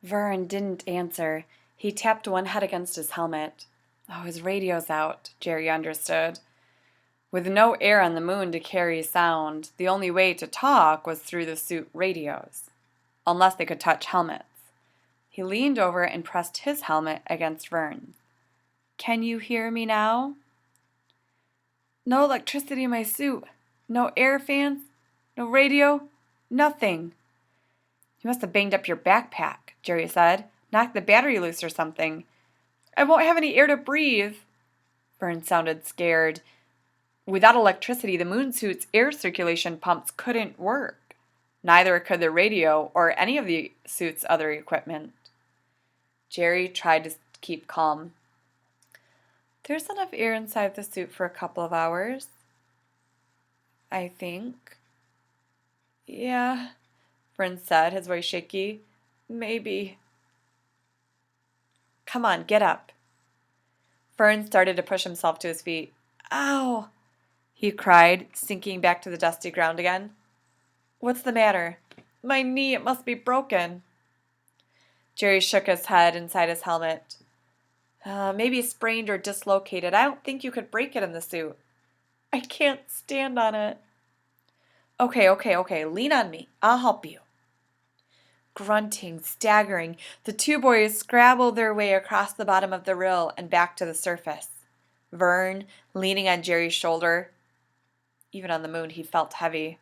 Vern didn't answer. He tapped one head against his helmet. Oh, his radio's out, Jerry understood. With no air on the moon to carry sound, the only way to talk was through the suit radios. Unless they could touch helmets. He leaned over and pressed his helmet against Vern's. Can you hear me now? No electricity in my suit. No air fans. No radio. Nothing. You must have banged up your backpack, Jerry said. Knocked the battery loose or something. I won't have any air to breathe. Vern sounded scared. Without electricity, the moon suit's air circulation pumps couldn't work. Neither could the radio or any of the suit's other equipment. Jerry tried to keep calm. There's enough air inside the suit for a couple of hours. I think. Yeah, Vern said, his voice shaky. Maybe. Come on, get up. Vern started to push himself to his feet. Ow! He cried, sinking back to the dusty ground again. What's the matter? My knee, it must be broken. Jerry shook his head inside his helmet. Maybe sprained or dislocated. I don't think you could break it in the suit. I can't stand on it. Okay. Lean on me. I'll help you. Grunting, staggering, the two boys scrabbled their way across the bottom of the rill and back to the surface. Vern, leaning on Jerry's shoulder. Even on the moon, he felt heavy.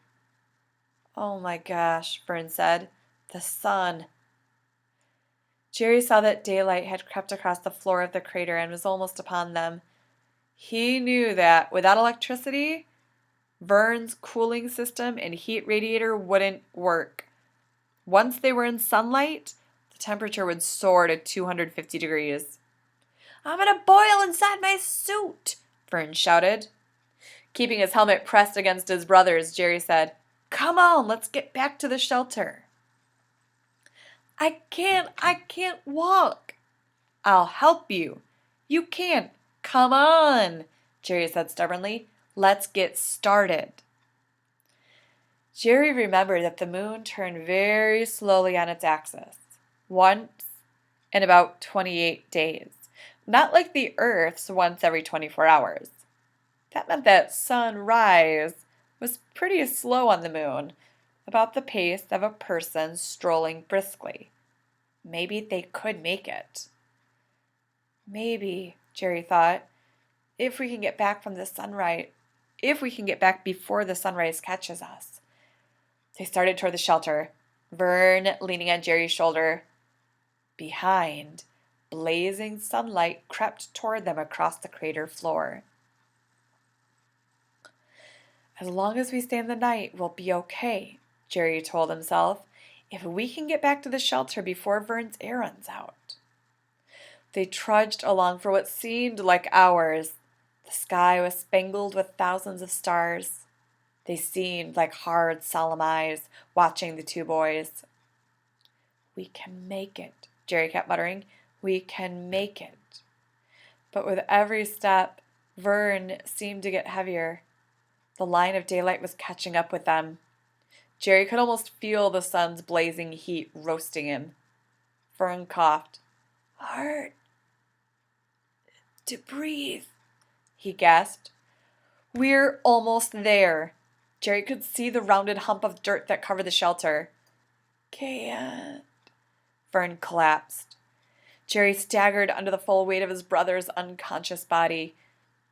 Oh my gosh, Vern said. The sun. Jerry saw that daylight had crept across the floor of the crater and was almost upon them. He knew that without electricity, Vern's cooling system and heat radiator wouldn't work. Once they were in sunlight, the temperature would soar to 250 degrees. I'm going to boil inside my suit, Vern shouted. Keeping his helmet pressed against his brother's, Jerry said, Come on, let's get back to the shelter. I can't walk. I'll help you. You can't. Come on, Jerry said stubbornly. Let's get started. Jerry remembered that the moon turned very slowly on its axis, once in about 28 days, not like the Earth's once every 24 hours. That meant that sunrise was pretty slow on the moon, about the pace of a person strolling briskly. Maybe they could make it. Maybe, Jerry thought, if we can get back from the sunrise, if we can get back before the sunrise catches us. They started toward the shelter, Vern leaning on Jerry's shoulder. Behind, blazing sunlight crept toward them across the crater floor. As long as we stay in the night, we'll be okay, Jerry told himself, if we can get back to the shelter before Vern's air runs out. They trudged along for what seemed like hours. The sky was spangled with thousands of stars. They seemed like hard, solemn eyes watching the two boys. We can make it, Jerry kept muttering. We can make it. But with every step, Vern seemed to get heavier. The line of daylight was catching up with them. Jerry could almost feel the sun's blazing heat roasting him. Vern coughed. Hard to breathe, he gasped. We're almost there. Jerry could see the rounded hump of dirt that covered the shelter. Can't. Vern collapsed. Jerry staggered under the full weight of his brother's unconscious body.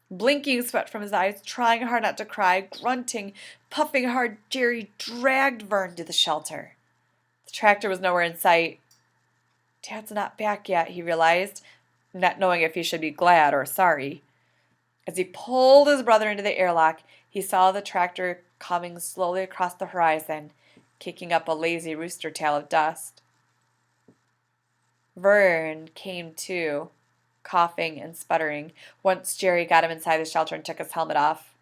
Blinking sweat from his eyes, trying hard not to cry, grunting, puffing hard, Jerry dragged Vern to the shelter. The tractor was nowhere in sight. Dad's not back yet, he realized, not knowing if he should be glad or sorry. As he pulled his brother into the airlock, he saw the tractor coming slowly across the horizon, kicking up a lazy rooster tail of dust. Vern came to, coughing and sputtering, once Jerry got him inside the shelter and took his helmet off.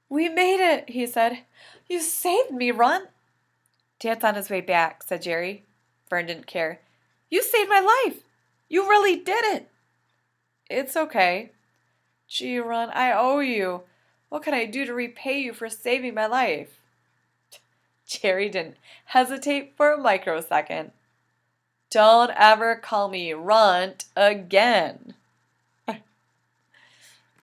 We made it, he said. You saved me, Runt. Dad's on his way back, said Jerry. Vern didn't care. You saved my life. You really did it. It's okay. Gee, Runt, I owe you. What can I do to repay you for saving my life? Jerry didn't hesitate for a microsecond. Don't ever call me runt again,